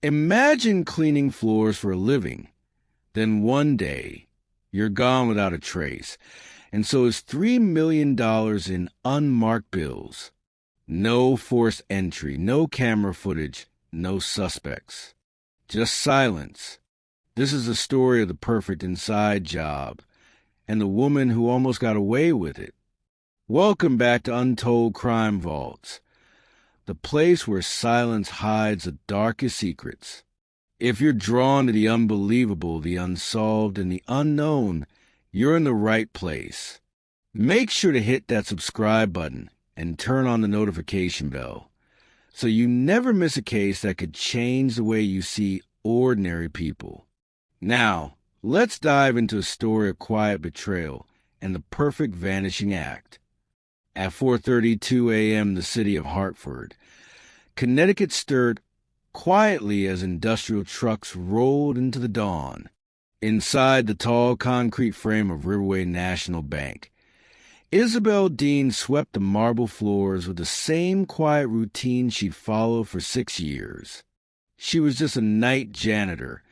Imagine cleaning floors for a living. Then one day, you're gone without a trace, and so is $3 million in unmarked bills. No forced entry, no camera footage, no suspects. Just silence. This is the story of the perfect inside job, and the woman who almost got away with it. Welcome back to Untold Crime Vaults, the place where silence hides the darkest secrets. If you're drawn to the unbelievable, the unsolved, and the unknown, you're in the right place. Make sure to hit that subscribe button and turn on the notification bell so you never miss a case that could change the way you see ordinary people. Now, let's dive into a story of quiet betrayal and the perfect vanishing act. At 4:32 a.m., the city of Hartford, Connecticut stirred quietly as industrial trucks rolled into the dawn. Inside the tall concrete frame of Riverway National Bank, Isabel Dean swept the marble floors with the same quiet routine she'd followed for 6 years. She was just a night janitor,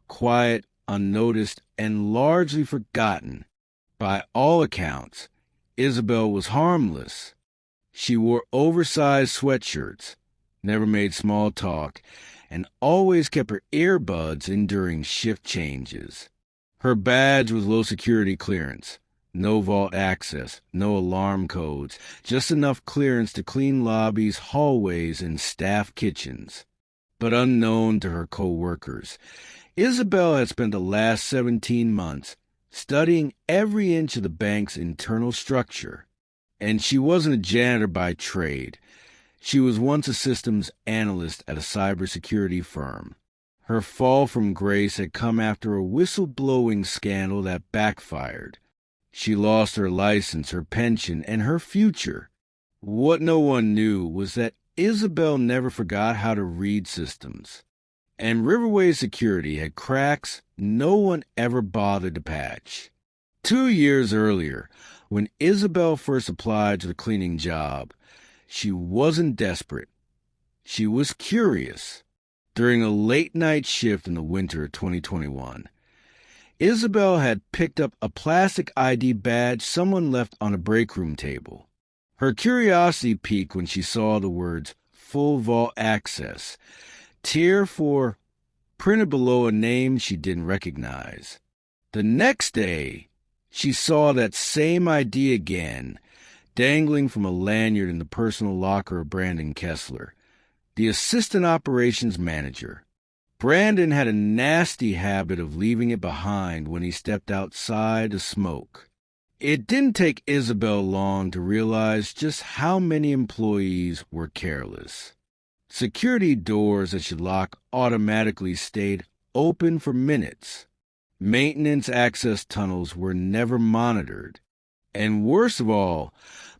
quiet, unnoticed, and largely forgotten. By all accounts, Isabel was harmless. She wore oversized sweatshirts, never made small talk, and always kept her earbuds in during shift changes. Her badge was low security clearance, no vault access, no alarm codes, just enough clearance to clean lobbies, hallways, and staff kitchens. But unknown to her co-workers, Isabel had spent the last 17 months studying every inch of the bank's internal structure. And she wasn't a janitor by trade. She was once a systems analyst at a cybersecurity firm. Her fall from grace had come after a whistleblowing scandal that backfired. She lost her license, her pension, and her future. What no one knew was that Isabel never forgot how to read systems. And Riverway Security had cracks no one ever bothered to patch. 2 years earlier, when Isabel first applied to the cleaning job, she wasn't desperate. She was curious. During a late-night shift in the winter of 2021, Isabel had picked up a plastic ID badge someone left on a break room table. Her curiosity piqued when she saw the words "Full Vault Access," Tier 4, printed below a name she didn't recognize. The next day, she saw that same ID again, dangling from a lanyard in the personal locker of Brandon Kessler, the assistant operations manager. Brandon had a nasty habit of leaving it behind when he stepped outside to smoke. It didn't take Isabel long to realize just how many employees were careless. Security doors that should lock automatically stayed open for minutes. Maintenance access tunnels were never monitored. And worst of all,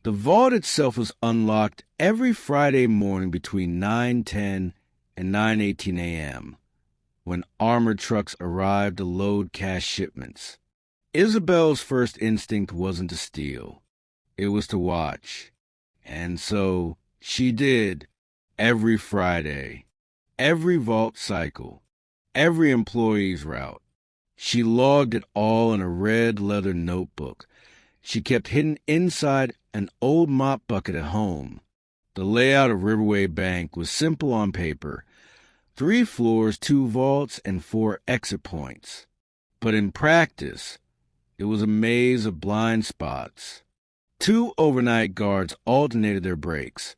the vault itself was unlocked every Friday morning between 9:10 and 9:18 a.m., when armored trucks arrived to load cash shipments. Isabel's first instinct wasn't to steal. It was to watch. And so she did. Every Friday, every vault cycle, every employee's route. She logged it all in a red leather notebook she kept hidden inside an old mop bucket at home. The layout of Riverway Bank was simple on paper: 3 floors, 2 vaults, and 4 exit points. But in practice, it was a maze of blind spots. 2 overnight guards alternated their breaks,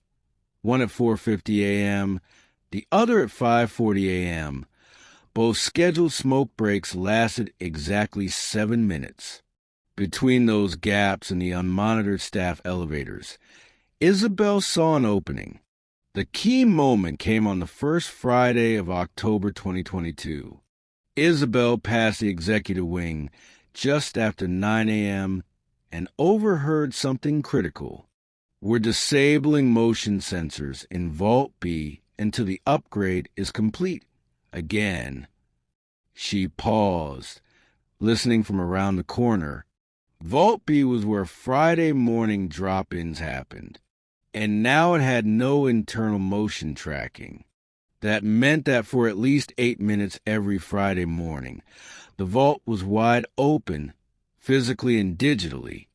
one at 4:50 a.m., the other at 5:40 a.m. Both scheduled smoke breaks lasted exactly 7 minutes. Between those gaps in the unmonitored staff elevators, Isabel saw an opening. The key moment came on the first Friday of October 2022. Isabel passed the executive wing just after 9 a.m. and overheard something critical. We're disabling motion sensors in Vault B until the upgrade is complete. Again. She paused, listening from around the corner. Vault B was where Friday morning drop-ins happened, and now it had no internal motion tracking. That meant that for at least 8 minutes every Friday morning, the vault was wide open, physically and digitally.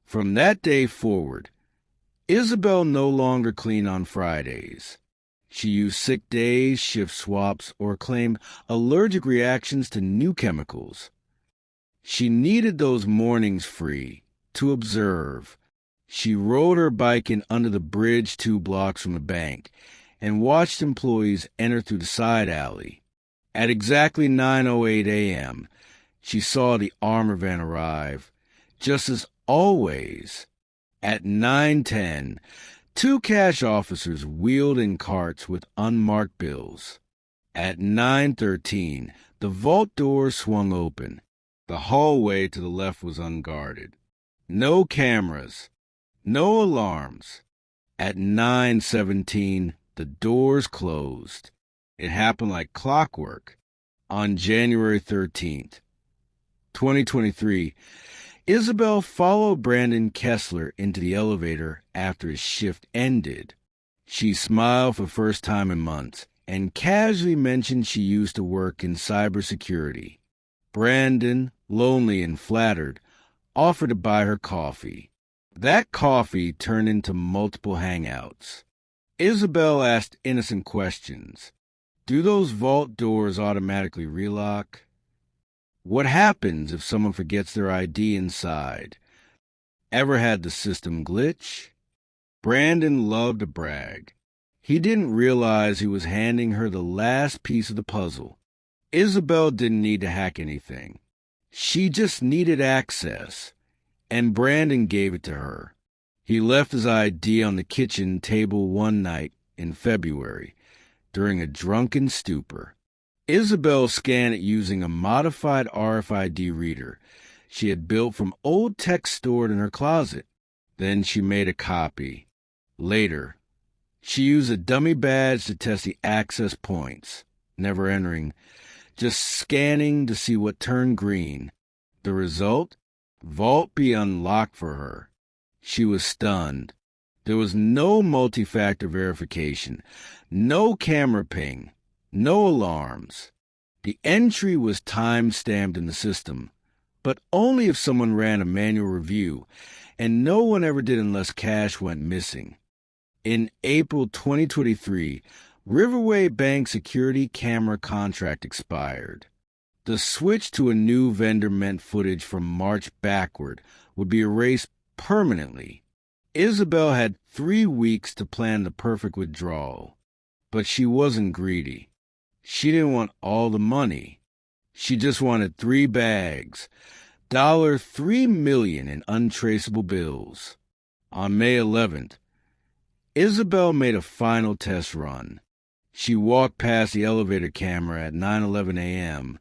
From that day forward, Isabel no longer cleaned on Fridays. She used sick days, shift swaps, or claimed allergic reactions to new chemicals. She needed those mornings free to observe. She rode her bike in under the bridge 2 blocks from the bank and watched employees enter through the side alley. At exactly 9:08 a.m., she saw the armor van arrive. Just as always, at 9:10, 2 cash officers wheeled in carts with unmarked bills. At 9:13, the vault doors swung open. The hallway to the left was unguarded. No cameras, no alarms. At 9:17, the doors closed. It happened like clockwork. On January 13th, 2023, Isabel followed Brandon Kessler into the elevator after his shift ended. She smiled for the first time in months and casually mentioned she used to work in cybersecurity. Brandon, lonely and flattered, offered to buy her coffee. That coffee turned into multiple hangouts. Isabel asked innocent questions. Do those vault doors automatically relock? What happens if someone forgets their ID inside? Ever had the system glitch? Brandon loved to brag. He didn't realize he was handing her the last piece of the puzzle. Isabel didn't need to hack anything. She just needed access, and Brandon gave it to her. He left his ID on the kitchen table one night in February during a drunken stupor. Isabel scanned it using a modified RFID reader she had built from old text stored in her closet. Then she made a copy. Later, she used a dummy badge to test the access points, never entering, just scanning to see what turned green. The result? Vault B unlocked for her. She was stunned. There was no multi-factor verification, no camera ping, no alarms. The entry was time-stamped in the system, but only if someone ran a manual review, and no one ever did unless cash went missing. In April 2023, Riverway Bank security camera contract expired. The switch to a new vendor meant footage from March backward would be erased permanently. Isabel had 3 weeks to plan the perfect withdrawal, but she wasn't greedy. She didn't want all the money. She just wanted 3 bags, $3 million in untraceable bills. On May 11th, Isabel made a final test run. She walked past the elevator camera at 9:11 a.m.,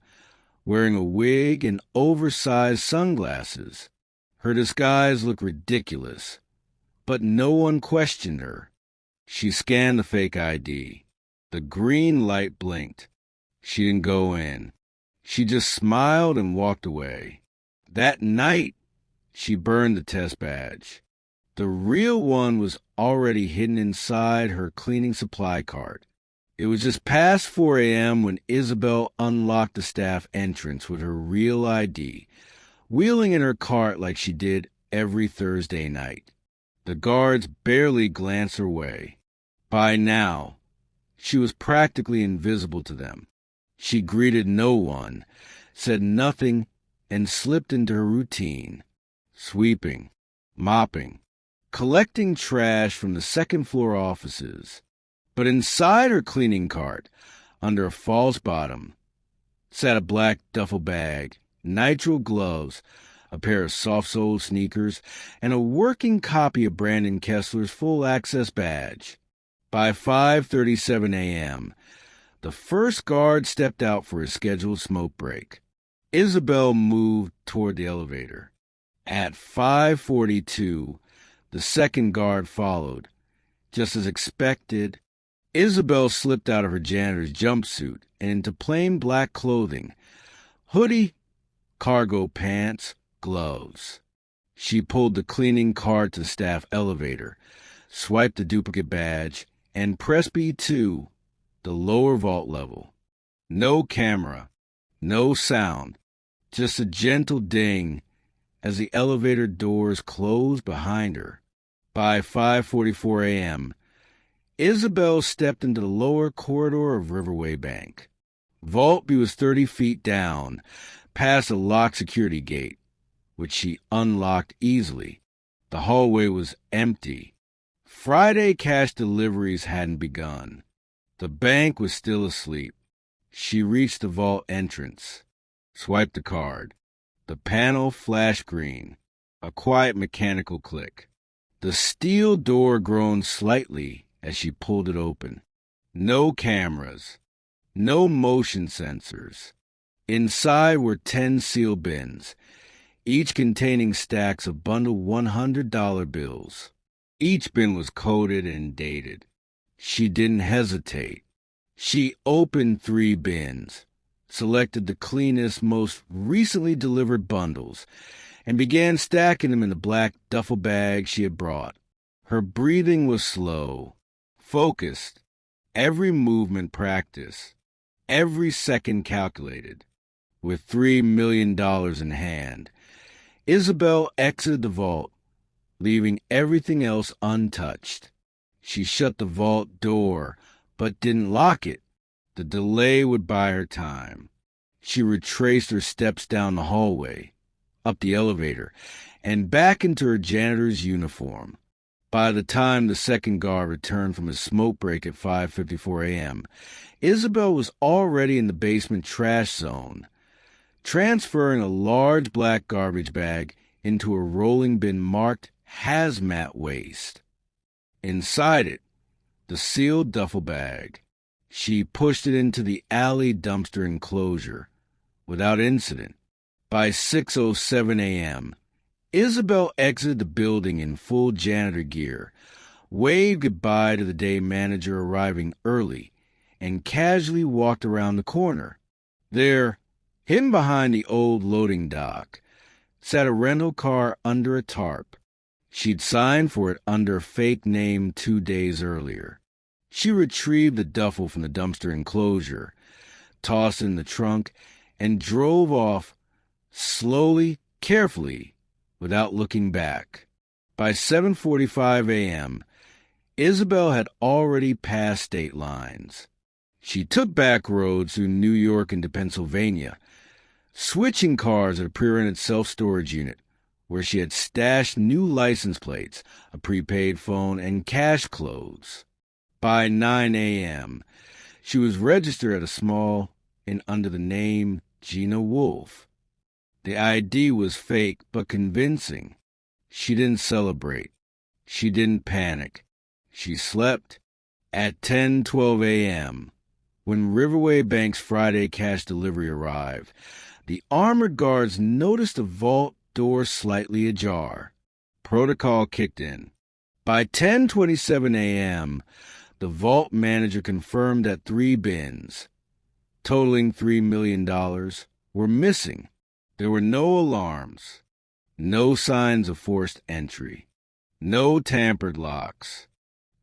wearing a wig and oversized sunglasses. Her disguise looked ridiculous, but no one questioned her. She scanned the fake ID. The green light blinked. She didn't go in. She just smiled and walked away. That night, she burned the test badge. The real one was already hidden inside her cleaning supply cart. It was just past 4 a.m. when Isabel unlocked the staff entrance with her real ID, wheeling in her cart like she did every Thursday night. The guards barely glanced her way. By now, she was practically invisible to them. She greeted no one, said nothing, and slipped into her routine, sweeping, mopping, collecting trash from the second-floor offices. But inside her cleaning cart, under a false bottom, sat a black duffel bag, nitrile gloves, a pair of soft-soled sneakers, and a working copy of Brandon Kessler's full-access badge. By 5:37 a.m., the first guard stepped out for his scheduled smoke break. Isabel moved toward the elevator. At 5:42, the second guard followed. Just as expected, Isabel slipped out of her janitor's jumpsuit and into plain black clothing, hoodie, cargo pants, gloves. She pulled the cleaning cart to the staff elevator, swiped the duplicate badge, and pressed B2 the lower vault level. No camera, no sound, just a gentle ding as the elevator doors closed behind her. By 5:44 a.m., Isabel stepped into the lower corridor of Riverway Bank. Vault B was 30 feet down, past a locked security gate, which she unlocked easily. The hallway was empty. Friday cash deliveries hadn't begun. The bank was still asleep. She reached the vault entrance, swiped the card. The panel flashed green, a quiet mechanical click. The steel door groaned slightly as she pulled it open. No cameras, no motion sensors. Inside were 10 seal bins, each containing stacks of bundled $100 bills. Each bin was coded and dated. She didn't hesitate. She opened 3 bins, selected the cleanest, most recently delivered bundles, and began stacking them in the black duffel bag she had brought. Her breathing was slow, focused, every movement practiced, every second calculated. With $3 million in hand, Isabel exited the vault, leaving everything else untouched. She shut the vault door, but didn't lock it. The delay would buy her time. She retraced her steps down the hallway, up the elevator, and back into her janitor's uniform. By the time the second guard returned from his smoke break at 5:54 a.m., Isabel was already in the basement trash zone, transferring a large black garbage bag into a rolling bin marked hazmat waste. Inside it, the sealed duffel bag. She pushed it into the alley dumpster enclosure without incident. By 6:07 a.m., Isabel exited the building in full janitor gear, waved goodbye to the day manager arriving early, and casually walked around the corner. There, hidden behind the old loading dock, sat a rental car under a tarp. She'd signed for it under a fake name 2 days earlier. She retrieved the duffel from the dumpster enclosure, tossed it in the trunk, and drove off slowly, carefully, without looking back. By 7:45 a.m., Isabel had already passed state lines. She took back roads through New York into Pennsylvania, switching cars at a pre-rented self-storage unit where she had stashed new license plates, a prepaid phone, and cash clothes. By 9 a.m., she was registered at a small inn under the name Gina Wolfe. The ID was fake but convincing. She didn't celebrate. She didn't panic. She slept. At 10:12 a.m., when Riverway Bank's Friday cash delivery arrived, the armored guards noticed the vault door slightly ajar. Protocol kicked in. By 10:27 a.m., the vault manager confirmed that 3 bins, totaling $3 million, were missing. There were no alarms, no signs of forced entry, no tampered locks,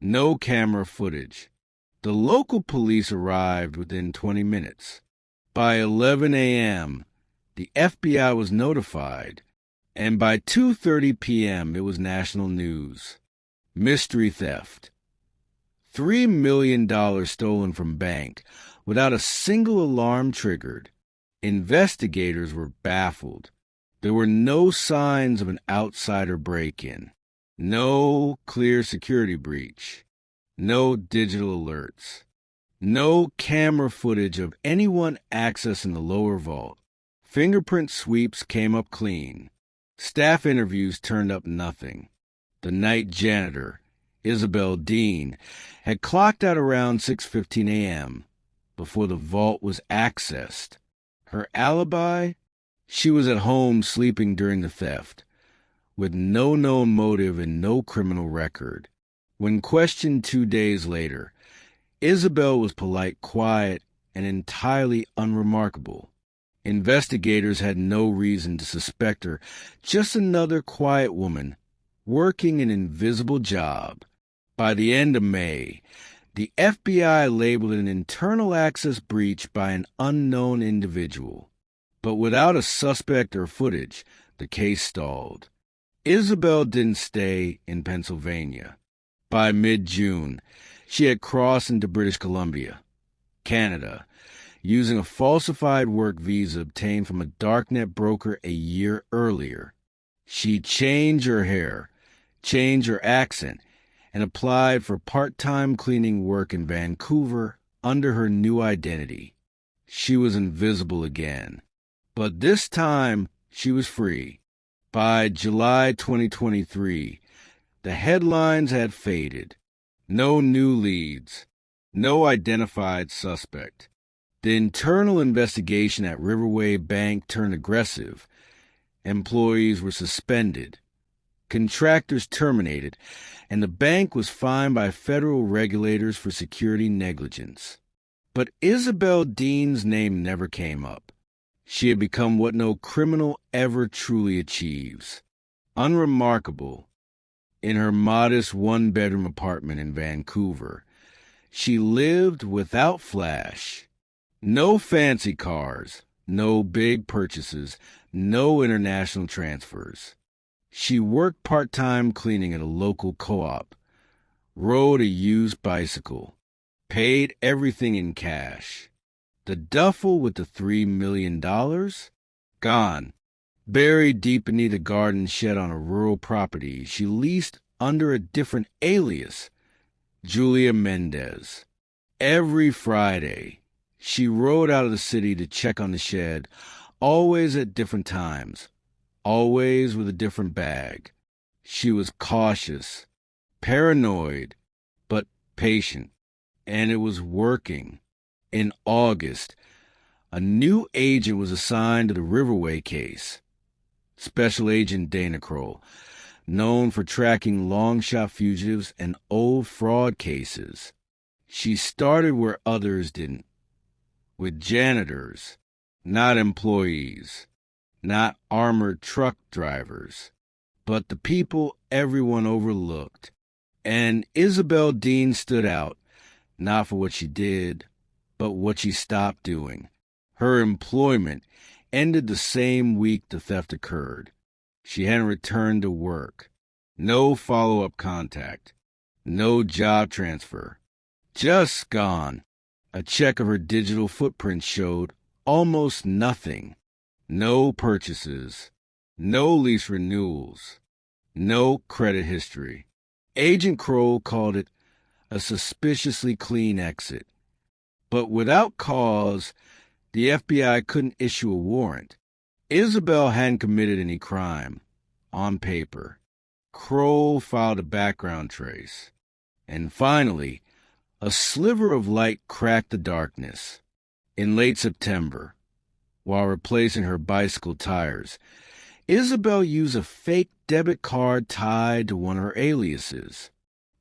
no camera footage. The local police arrived within 20 minutes. By 11 a.m., the FBI was notified, and by 2:30 p.m. it was national news. Mystery theft. $3 million stolen from bank without a single alarm triggered. Investigators were baffled. There were no signs of an outsider break-in, no clear security breach, no digital alerts, no camera footage of anyone accessing the lower vault. Fingerprint sweeps came up clean. Staff interviews turned up nothing. The night janitor, Isabel Dean, had clocked out around 6:15 a.m. before the vault was accessed. Her alibi? She was at home sleeping during the theft, with no known motive and no criminal record. When questioned 2 days later, Isabel was polite, quiet, and entirely unremarkable. Investigators had no reason to suspect her, just another quiet woman working an invisible job. By the end of May, The FBI labeled it an internal access breach by an unknown individual. But without a suspect or footage, the case stalled. Isabel didn't stay in Pennsylvania. By mid-June, she had crossed into British Columbia, Canada, using a falsified work visa obtained from a darknet broker a year earlier. She changed her hair, changed her accent, and applied for part-time cleaning work in Vancouver under her new identity. She was invisible again. But this time, she was free. By July 2023, the headlines had faded. No new leads. No identified suspect. The internal investigation at Riverway Bank turned aggressive. Employees were suspended. Contractors terminated, and the bank was fined by federal regulators for security negligence. But Isabel Dean's name never came up. She had become what no criminal ever truly achieves. Unremarkable. In her modest one-bedroom apartment in Vancouver, she lived without flash. No fancy cars, no big purchases, no international transfers. She worked part-time cleaning at a local co-op, rode a used bicycle, paid everything in cash. The duffel with the $3 million? Gone. Buried deep beneath a garden shed on a rural property she leased under a different alias, Julia Mendez. Every Friday, she rode out of the city to check on the shed, always at different times, always with a different bag. She was cautious, paranoid, but patient, and it was working. In August, a new agent was assigned to the Riverway case. Special Agent Dana Kroll, known for tracking long-shot fugitives and old fraud cases. She started where others didn't, with janitors, not employees, not armored truck drivers, but the people everyone overlooked. And Isabel Dean stood out, not for what she did, but what she stopped doing. Her employment ended the same week the theft occurred. She hadn't returned to work. No follow-up contact. No job transfer. Just gone. A check of her digital footprint showed almost nothing. No purchases. No lease renewals. No credit history. Agent Kroll called it a suspiciously clean exit. But without cause, the FBI couldn't issue a warrant. Isabel hadn't committed any crime, on paper. Kroll filed a background trace. And finally, a sliver of light cracked the darkness. In late September, while replacing her bicycle tires, Isabel used a fake debit card tied to one of her aliases.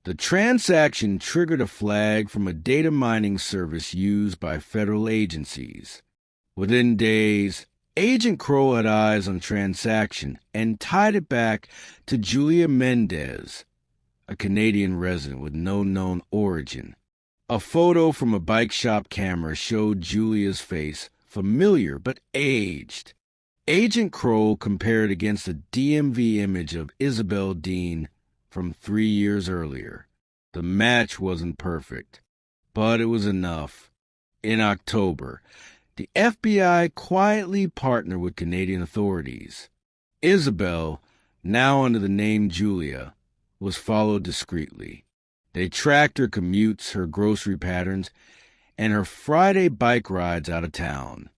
The transaction triggered a flag from a data mining service used by federal agencies. Within days, Agent Kroll had eyes on the transaction and tied it back to Julia Mendez, a Canadian resident with no known origin. A photo from a bike shop camera showed Julia's face, familiar but aged. Agent Kroll compared against a DMV image of Isabel Dean from 3 years earlier. The match wasn't perfect, but it was enough. In October, the FBI quietly partnered with Canadian authorities. Isabel, now under the name Julia, was followed discreetly. They tracked her commutes, her grocery patterns, and her Friday bike rides out of town.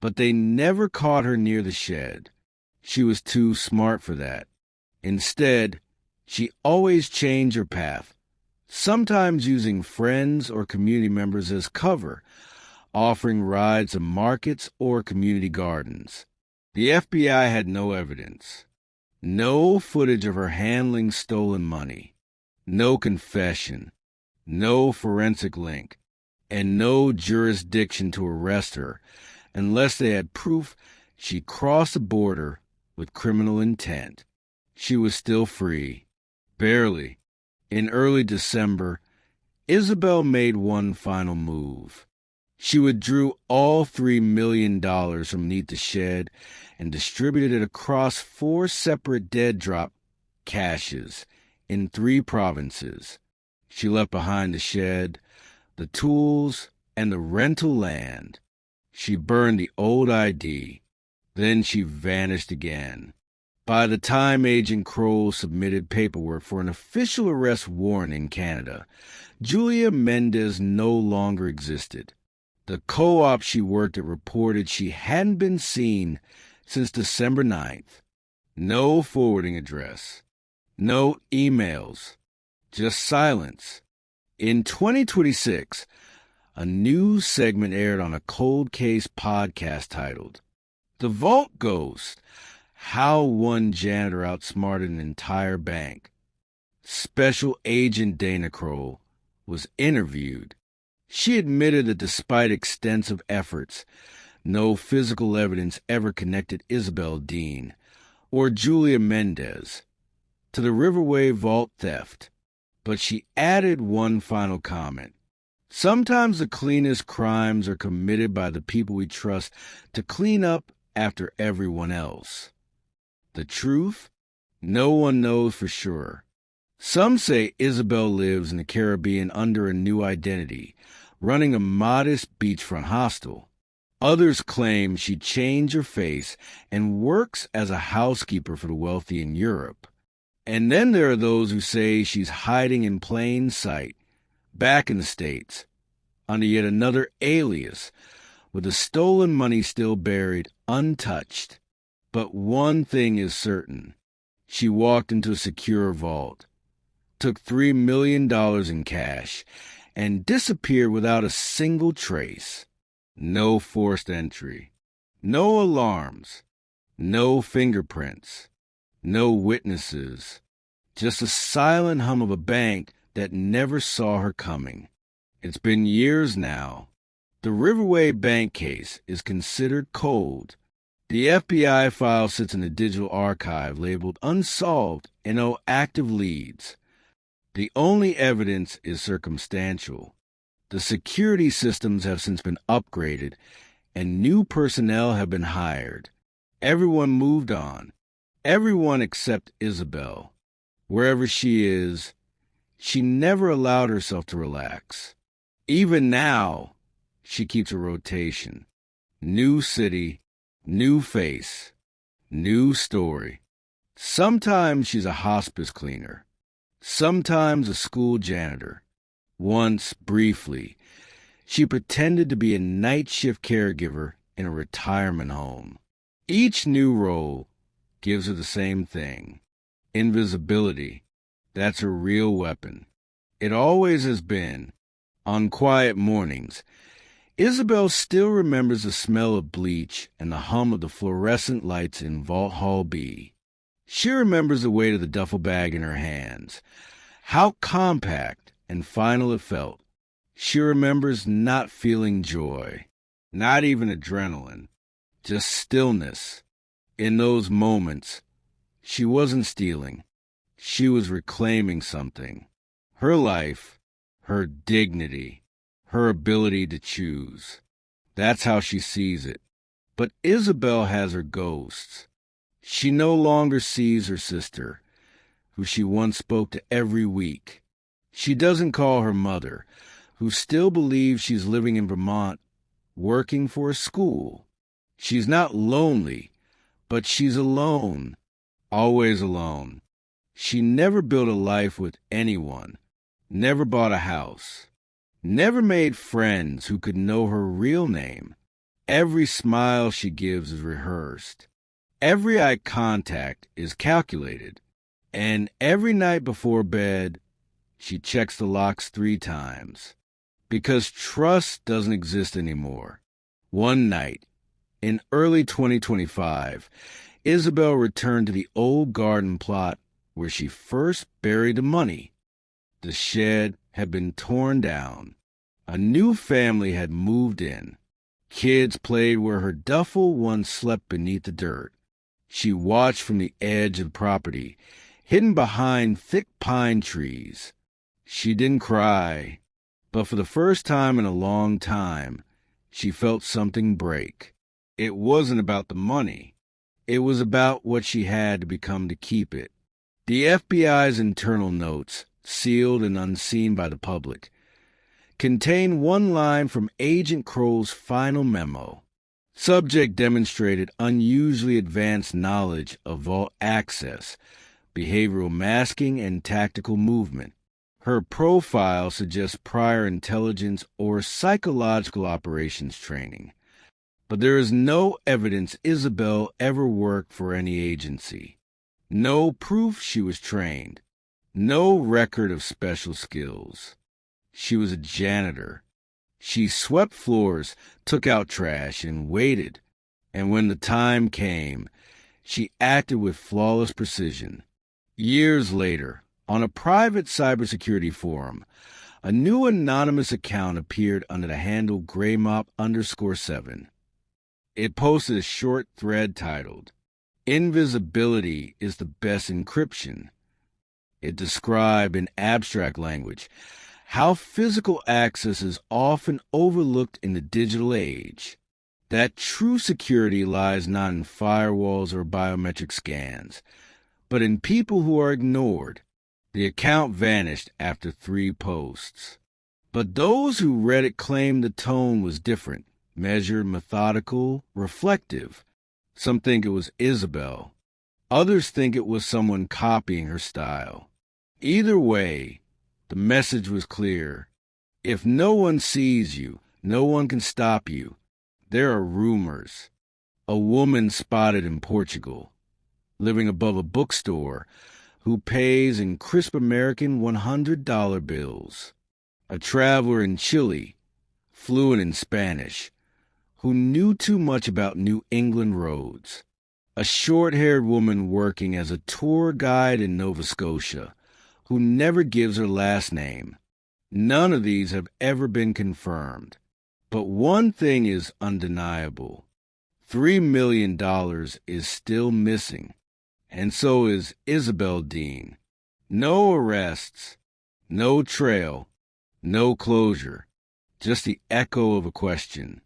But they never caught her near the shed. She was too smart for that. Instead, she always changed her path, sometimes using friends or community members as cover, offering rides to markets or community gardens. The FBI had no evidence. No footage of her handling stolen money. No confession. No forensic link. And no jurisdiction to arrest her unless they had proof she crossed the border with criminal intent. She was still free. Barely. In early December, Isabel made one final move. She withdrew all $3 million from beneath the shed and distributed it across 4 separate dead drop caches in 3 provinces. She left behind the shed, the tools, and the rental land. She burned the old ID. Then she vanished again. By the time Agent Kroll submitted paperwork for an official arrest warrant in Canada, Julia Mendez no longer existed. The co-op she worked at reported she hadn't been seen since December 9th. No forwarding address. No emails. Just silence. In 2026, a new segment aired on a cold case podcast titled The Vault Ghost: How One Janitor Outsmarted an Entire Bank. Special Agent Dana Kroll was interviewed. She admitted that despite extensive efforts, no physical evidence ever connected Isabel Dean or Julia Mendez to the Riverway vault theft. But she added one final comment. Sometimes the cleanest crimes are committed by the people we trust to clean up after everyone else. The truth? No one knows for sure. Some say Isabel lives in the Caribbean under a new identity, running a modest beachfront hostel. Others claim she changed her face and works as a housekeeper for the wealthy in Europe. And then there are those who say she's hiding in plain sight, back in the States, under yet another alias, with the stolen money still buried untouched. But one thing is certain. She walked into a secure vault, took $3 million in cash, and disappeared without a single trace. No forced entry. No alarms. No fingerprints. No witnesses. Just a silent hum of a bank that never saw her coming. It's been years now. The Riverway Bank case is considered cold. The FBI file sits in a digital archive labeled Unsolved and no active leads. The only evidence is circumstantial. The security systems have since been upgraded, and new personnel have been hired. Everyone moved on. Everyone except Isabel. Wherever she is, she never allowed herself to relax. Even now, she keeps a rotation. New city, new face, new story. Sometimes she's a hospice cleaner. Sometimes a school janitor. Once, briefly, she pretended to be a night shift caregiver in a retirement home. Each new role gives her the same thing. Invisibility. That's her real weapon. It always has been. On quiet mornings, Isabel still remembers the smell of bleach and the hum of the fluorescent lights in Vault Hall B. She remembers the weight of the duffel bag in her hands, how compact and final it felt. She remembers not feeling joy, not even adrenaline, just stillness. In those moments, she wasn't stealing. She was reclaiming something. Her life, her dignity, her ability to choose. That's how she sees it. But Isabel has her ghosts. She no longer sees her sister, who she once spoke to every week. She doesn't call her mother, who still believes she's living in Vermont, working for a school. She's not lonely, but she's alone, always alone. She never built a life with anyone, never bought a house, never made friends who could know her real name. Every smile she gives is rehearsed. Every eye contact is calculated. And every night before bed, she checks the locks 3 times. Because trust doesn't exist anymore. One night, in early 2025, Isabel returned to the old garden plot where she first buried the money. The shed had been torn down. A new family had moved in. Kids played where her duffel once slept beneath the dirt. She watched from the edge of the property, hidden behind thick pine trees. She didn't cry. But for the first time in a long time, she felt something break. It wasn't about the money. It was about what she had to become to keep it. The FBI's internal notes, sealed and unseen by the public, contain one line from Agent Crow's final memo. Subject demonstrated unusually advanced knowledge of vault access, behavioral masking, and tactical movement. Her profile suggests prior intelligence or psychological operations training. But there is no evidence Isabel ever worked for any agency. No proof she was trained. No record of special skills. She was a janitor. She swept floors, took out trash, and waited. And when the time came, she acted with flawless precision. Years later, on a private cybersecurity forum, a new anonymous account appeared under the handle Graymop_7. It posted a short thread titled, "Invisibility is the best encryption." It described in abstract language how physical access is often overlooked in the digital age, that true security lies not in firewalls or biometric scans, but in people who are ignored. The account vanished after 3 posts. But those who read it claimed the tone was different, measured, methodical, reflective. Some think it was Isabel. Others think it was someone copying her style. Either way, the message was clear. If no one sees you, no one can stop you. There are rumors. A woman spotted in Portugal, living above a bookstore, who pays in crisp American $100 bills. A traveler in Chile, fluent in Spanish, who knew too much about New England roads. A short-haired woman working as a tour guide in Nova Scotia, who never gives her last name. None of these have ever been confirmed. But one thing is undeniable. $3 million is still missing. And so is Isabel Dean. No arrests, no trail, no closure, just the echo of a question.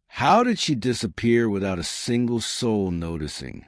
How did she disappear without a single soul noticing?